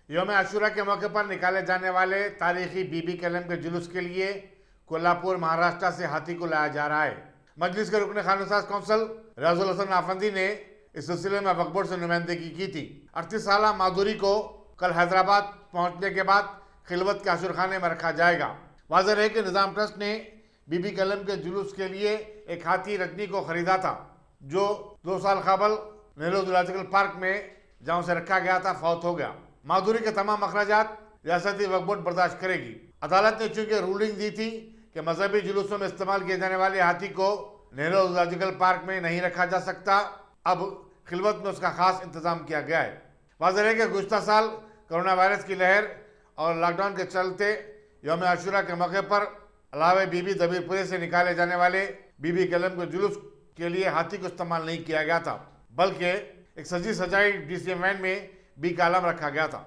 یوم عاشورہ کے موقع پر نکالے جانے والے تاریخی بی بی کے علم کے جلوس کے لیے کولہاپور مہاراشٹر سے ہاتھی کو لایا جا رہا ہے۔ مجلس کے رکن قانون ساز کونسل ریاض الحسن افندی نے اس سلسلے میں وقف بورڈ سے نمائندگی کی تھی۔ 38 سالہ مادھوری کو کل حیدرآباد پہنچنے کے بعد خلوت کے عاشور خانے میں رکھا جائے گا۔ واضح ہے کہ نظام ٹرسٹ نے بی بی کے علم کے جلوس کے لیے ایک ہاتھی رجنی کو خریدا تھا، جو 2 سال قبل نہرو زولوجیکل پارک میں جہاں سے رکھا گیا تھا فوت ہو گیا۔ مادھوری کے تمام اخراجات ریاستی وقف بورڈ برداشت کرے گی۔ عدالت نے چونکہ رولنگ دی تھی کہ مذہبی جلوسوں میں استعمال کیے جانے والے ہاتھی کو نہرو زولوجیکل پارک میں نہیں رکھا جا سکتا، اب خلوت میں اس کا خاص انتظام کیا گیا ہے۔ واضح ہے کہ گزشتہ سال کرونا وائرس کی لہر اور لاک ڈاؤن کے چلتے یوم عاشورہ کے موقع پر علاوہ بی بی دبیر پورے سے نکالے جانے والے بی بی کے علم کے جلوس کے لیے ہاتھی کو استعمال نہیں کیا گیا تھا، بلکہ ایک سجی سجائی ڈی سی ایم وین میں بی کا علم رکھا گیا تھا۔